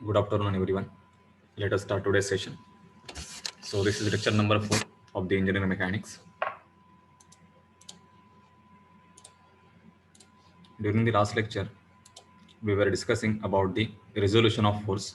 Good afternoon, everyone. Let us start today's session. So this is lecture number 4 of the engineering mechanics. During the last lecture, we were discussing about the resolution of force.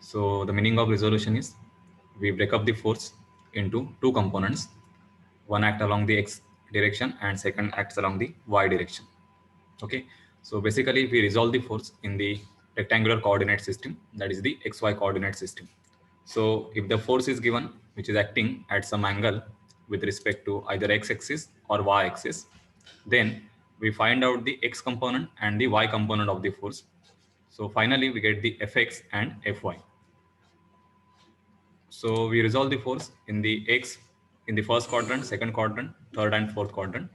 So the meaning of resolution is we break up the force into two components. One act along the x direction and second acts along the y direction. Okay. So basically we resolve the force in the rectangular coordinate system, that is the xy coordinate system. So if the force is given, which is acting at some angle with respect to either x-axis or y-axis, then we find out the x component and the y component of the force. So finally, we get the fx and fy. So we resolve the force in the x in the first quadrant, second quadrant, third and fourth quadrant.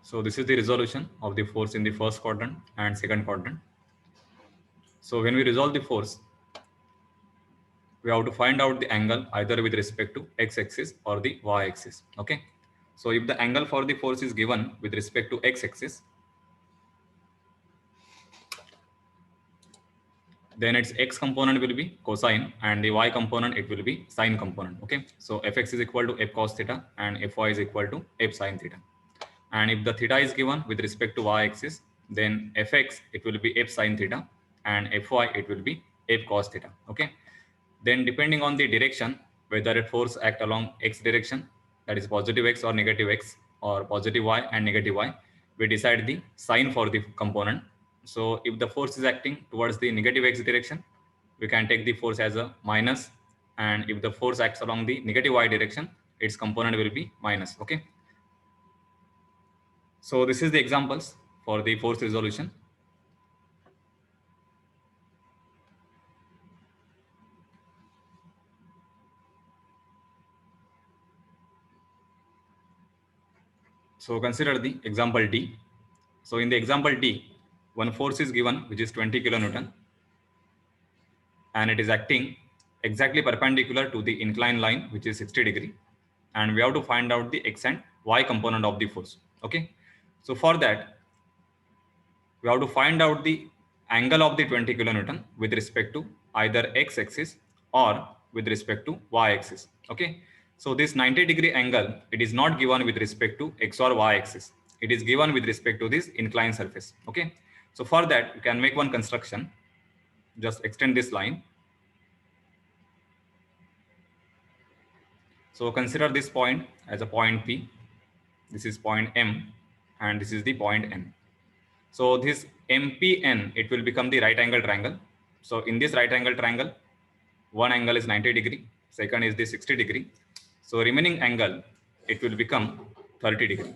So this is the resolution of the force in the first quadrant and second quadrant. So when we resolve the force, we have to find out the angle either with respect to x-axis or the y-axis. Okay. So if the angle for the force is given with respect to x-axis, then its x component will be cosine and the y component it will be sine component. Okay. So fx is equal to f cos theta and fy is equal to f sine theta. And if the theta is given with respect to y-axis, then fx it will be f sine theta and fy it will be f cos theta. Okay. Then depending on the direction, whether a force act along x direction, that is positive x or negative x, or positive y and negative y, we decide the sign for the component. So if the force is acting towards the negative x direction, we can take the force as a minus, and if the force acts along the negative y direction, its component will be minus. Okay. So this is the examples for the force resolution. So consider the example D. So in the example D, one force is given which is 20 kilonewton, and it is acting exactly perpendicular to the inclined line which is 60 degree, and we have to find out the x and y component of the force. Okay. So for that, we have to find out the angle of the 20 kilonewton with respect to either x-axis or with respect to y-axis. Okay. So this 90-degree angle, it is not given with respect to x or y-axis. It is given with respect to this inclined surface. Okay. So for that, you can make one construction. Just extend this line. So consider this point as a point P. This is point M, and this is the point N. So this MPN, it will become the right angle triangle. So in this right angle triangle, one angle is 90 degree, second is the 60 degree. So remaining angle, it will become 30 degree.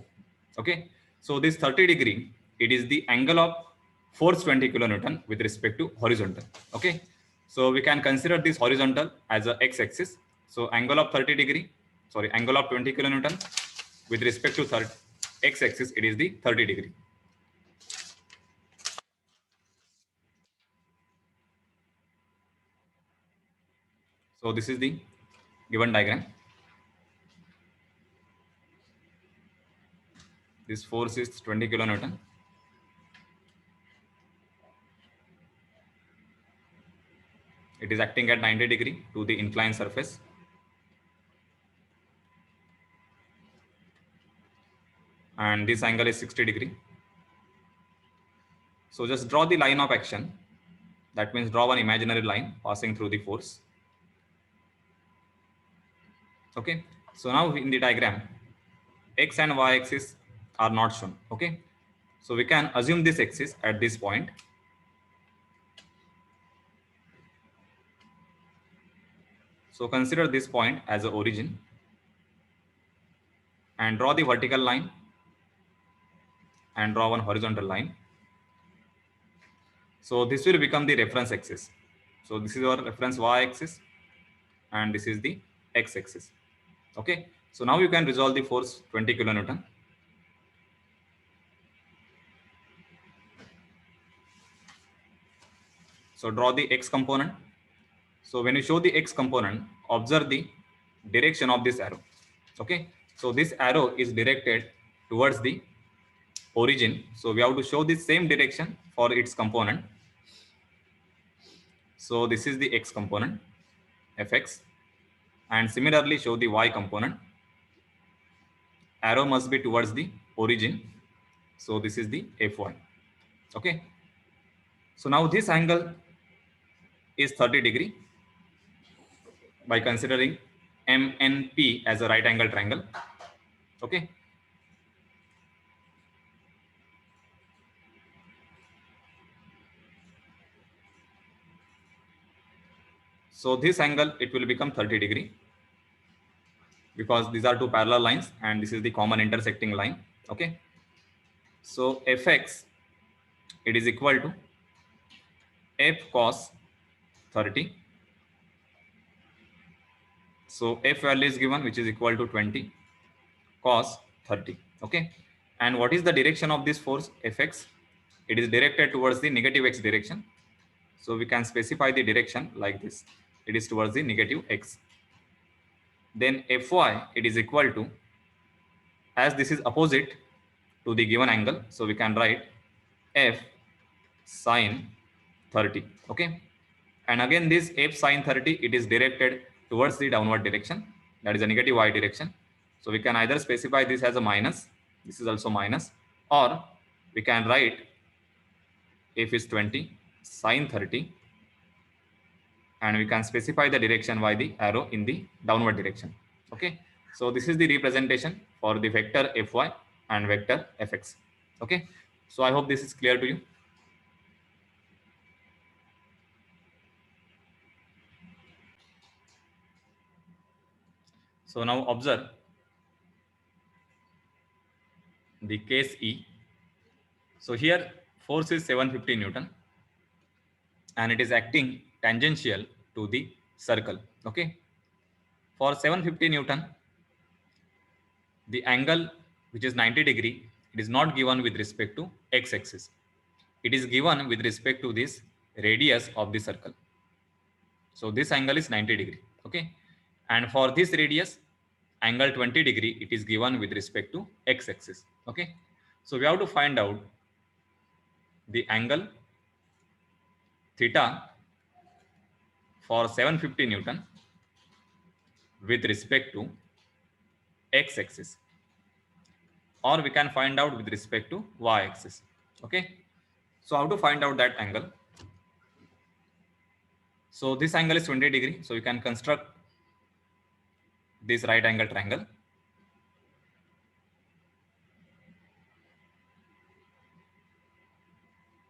Okay. So this 30 degree, it is the angle of force 20 kilonewton with respect to horizontal. Okay. So we can consider this horizontal as a x-axis. So angle of 30 degree, sorry, angle of 20 kilonewton with respect to x-axis, it is the 30 degree. So this is the given diagram. This force is 20 kilonewton. It is acting at 90 degree to the inclined surface. And this angle is 60 degree. So just draw the line of action. That means draw one imaginary line passing through the force. Okay. So now in the diagram, x and y axis are not shown. Okay. So we can assume this axis at this point. So consider this point as the origin and draw the vertical line and draw one horizontal line. So this will become the reference axis. So this is our reference y axis and this is the x axis. Okay. So now you can resolve the force 20 kilonewton. So draw the x component. So when you show the x component, observe the direction of this arrow. Okay, so this arrow is directed towards the origin. So we have to show the same direction for its component. So this is the x component, fx, and similarly show the y component. Arrow must be towards the origin. So this is the fy. Okay, so now this angle is 30 degree by considering MNP as a right angle triangle. Okay, so this angle, it will become 30 degree because these are two parallel lines and this is the common intersecting line. Okay, so fx, it is equal to f cos 30. So f value is given, which is equal to 20 cos 30. Okay, and what is the direction of this force fx? It is directed towards the negative x direction. So we can specify the direction like this. It is towards the negative x. Then fy, it is equal to, as this is opposite to the given angle, so we can write f sine 30. Okay, and again this f sine 30, it is directed towards the downward direction, that is a negative y direction. So we can either specify this as a minus, this is also minus, or we can write f is 20 sine 30, and we can specify the direction by the arrow in the downward direction. Okay, so this is the representation for the vector fy and vector fx. Okay, so I hope this is clear to you. So now observe the case E. So here force is 750 Newton and it is acting tangential to the circle. Okay, for 750 Newton, the angle which is 90 degree, it is not given with respect to x-axis. It is given with respect to this radius of the circle. So this angle is 90 degree. Okay, and for this radius, angle 20 degree, it is given with respect to x-axis. Okay, so we have to find out the angle theta for 750 Newton with respect to x-axis, or we can find out with respect to y-axis. Okay, so how to find out that angle? So this angle is 20 degree, so you can construct this right angle triangle.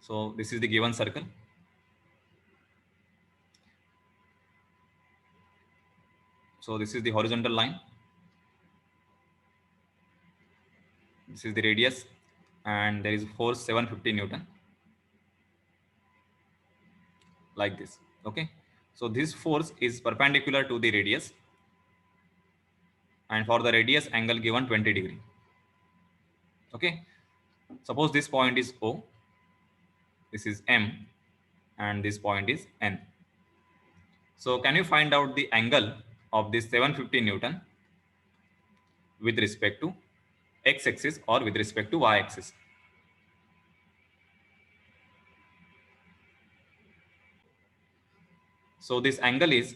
So this is the given circle. So this is the horizontal line, this is the radius, and there is force 750 Newton, like this. Okay, so this force is perpendicular to the radius, and for the radius, angle given 20 degree. Okay, suppose this point is O, this is M, and this point is N. So can you find out the angle of this 750 Newton with respect to x-axis or with respect to y-axis? So this angle is,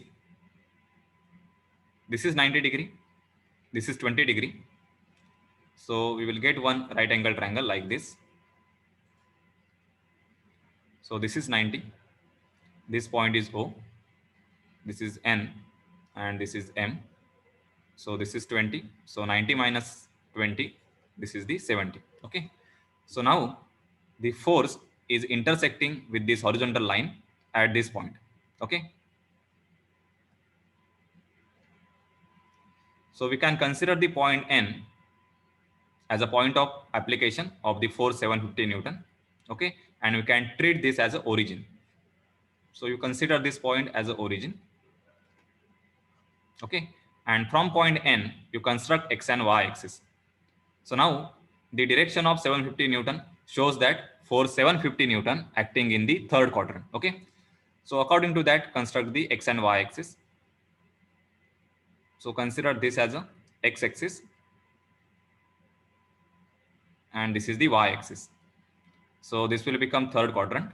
this is 90 degree, this is 20 degree. So we will get one right angle triangle like this. So this is 90, this point is O, this is N, and this is M. So this is 20. So 90 minus 20, this is the 70. Okay, so now the force is intersecting with this horizontal line at this point. Okay, so we can consider the point N as a point of application of the force 750 Newton. Okay, and we can treat this as an origin. So you consider this point as an origin. Okay, and from point N, you construct x and y axis. So now the direction of 750 Newton shows that force 750 Newton acting in the third quadrant. Okay, so according to that, construct the x and y axis. So consider this as a x-axis and this is the y-axis. So this will become third quadrant.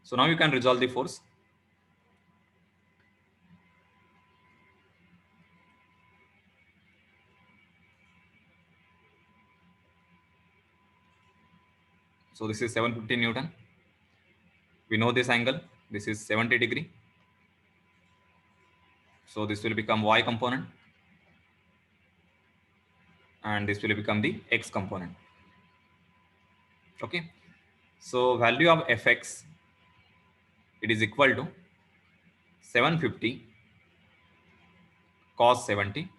So now you can resolve the force. So this is 750 Newton. We know this angle. This is 70 degree. So this will become y component. And this will become the x component. Okay. So value of fx, it is equal to 750 cos 70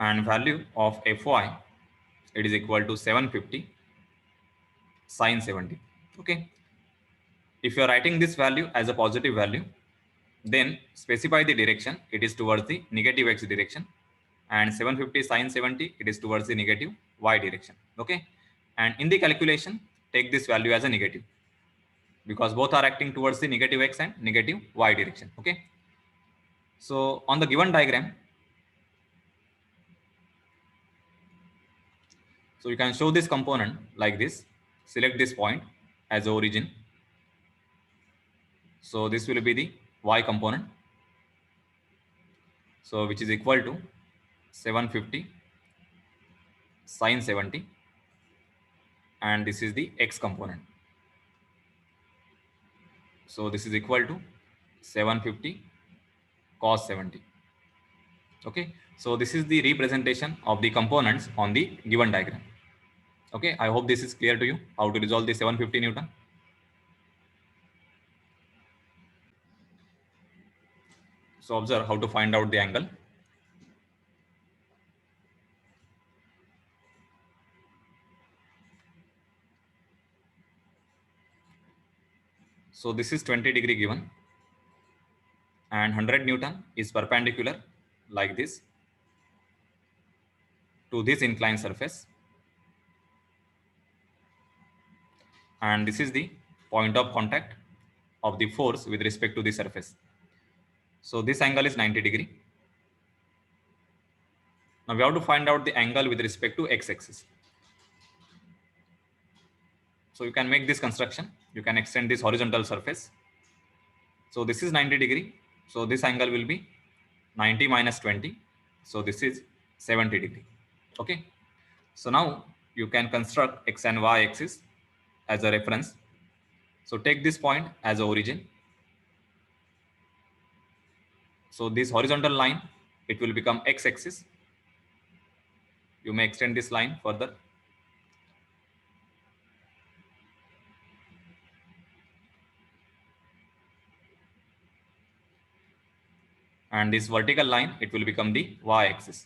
and value of fy, it is equal to 750 sin 70. Okay. If you are writing this value as a positive value, then specify the direction. It is towards the negative x direction, and 750 sin 70, it is towards the negative y direction. Okay. And in the calculation, take this value as a negative because both are acting towards the negative x and negative y direction. Okay. So on the given diagram, so you can show this component like this. Select this point as origin. So this will be the y component. So which is equal to 750 sin 70 and this is the x component. So this is equal to 750 cos 70. Okay. So this is the representation of the components on the given diagram. Okay. I hope this is clear to you how to resolve the 750 Newton. So observe how to find out the angle. So this is 20 degree given and 100 Newton is perpendicular like this to this inclined surface. And this is the point of contact of the force with respect to the surface. So this angle is 90 degree. Now we have to find out the angle with respect to x-axis. So you can make this construction. You can extend this horizontal surface. So this is 90 degree. So this angle will be 90 minus 20. So this is 70 degree. Okay. So now you can construct x and y axis as a reference. So take this point as a origin. So this horizontal line, it will become x-axis. You may extend this line further. And this vertical line, it will become the y-axis.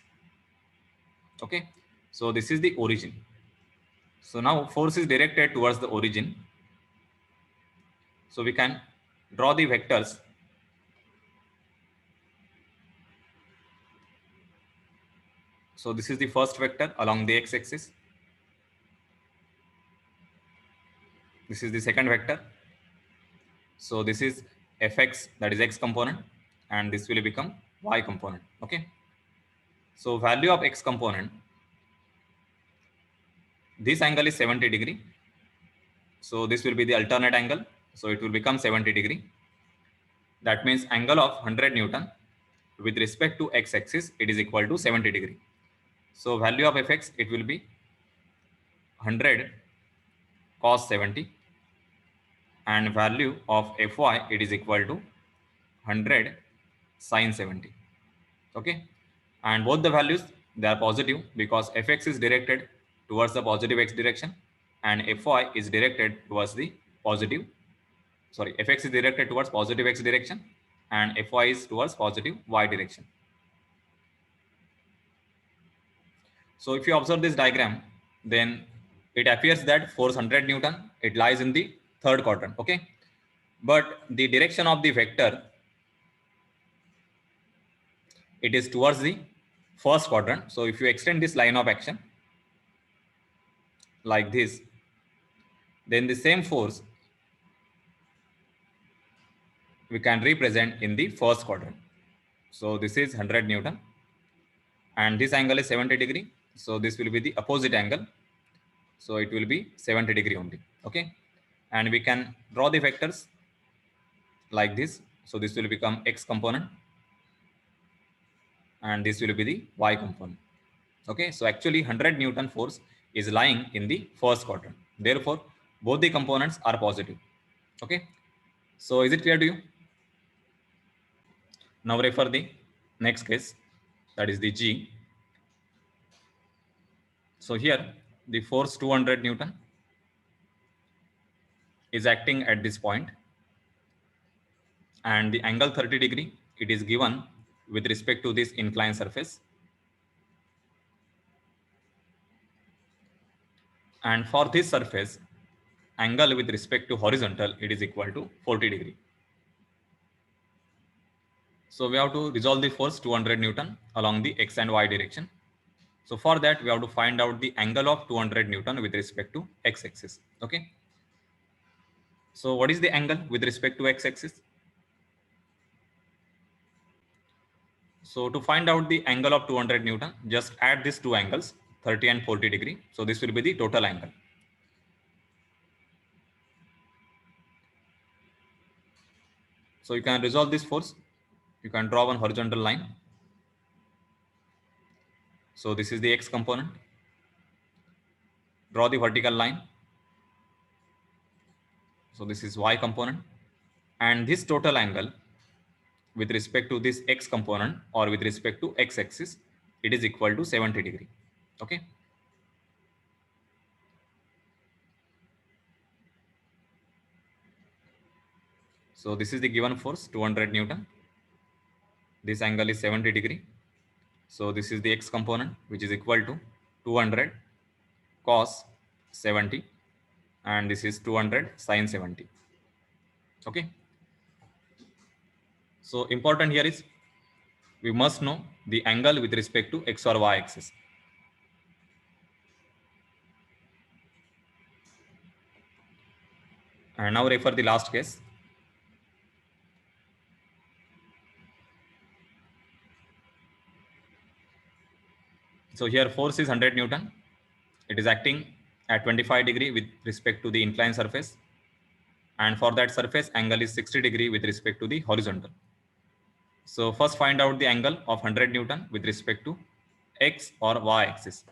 Okay. So this is the origin. So now force is directed towards the origin. So we can draw the vectors. So this is the first vector along the x-axis. This is the second vector. So this is fx, that is x component, and this will become y component. Okay. So value of x component, this angle is 70 degree. So this will be the alternate angle. So it will become 70 degree. That means angle of 100 Newton with respect to x-axis, it is equal to 70 degree. So value of fx, it will be 100 cos 70 and value of fy, it is equal to 100 sin 70. Okay. And both the values, they are positive because fx is directed towards the positive x direction and fy is directed towards the positive, sorry, fx is directed towards positive x direction and fy is towards positive y direction. So if you observe this diagram, then it appears that force 100 Newton, it lies in the third quadrant. Okay. But the direction of the vector, it is towards the first quadrant. So if you extend this line of action like this, then the same force, we can represent in the first quadrant. So this is 100 Newton and this angle is 70 degree. So this will be the opposite angle. So it will be 70 degree only. Okay. And we can draw the vectors like this. So this will become X component and this will be the Y component. Okay. So actually 100 Newton force is lying in the first quadrant. Therefore, both the components are positive. Okay. So is it clear to you? Now refer the next case, that is the G. So here the force 200 Newton is acting at this point and the angle 30 degree, it is given with respect to this inclined surface. And for this surface, angle with respect to horizontal, it is equal to 40 degree. So we have to resolve the force 200 Newton along the X and Y direction. So for that, we have to find out the angle of 200 Newton with respect to X axis. Okay. So what is the angle with respect to X axis? So to find out the angle of 200 Newton, just add these two angles, 30 and 40 degree. So this will be the total angle. So you can resolve this force. You can draw one horizontal line. So this is the X component. Draw the vertical line. So this is Y component. And this total angle with respect to this X component or with respect to X axis, it is equal to 70 degree. Okay. So this is the given force 200 Newton. This angle is 70 degree. So this is the X component, which is equal to 200 cos 70 and this is 200 sin 70. Okay. So important here is we must know the angle with respect to X or Y axis. And now refer the last case. So here force is 100 Newton. It is acting at 25 degree with respect to the inclined surface. And for that surface, angle is 60 degree with respect to the horizontal. So first find out the angle of 100 Newton with respect to X or Y axis.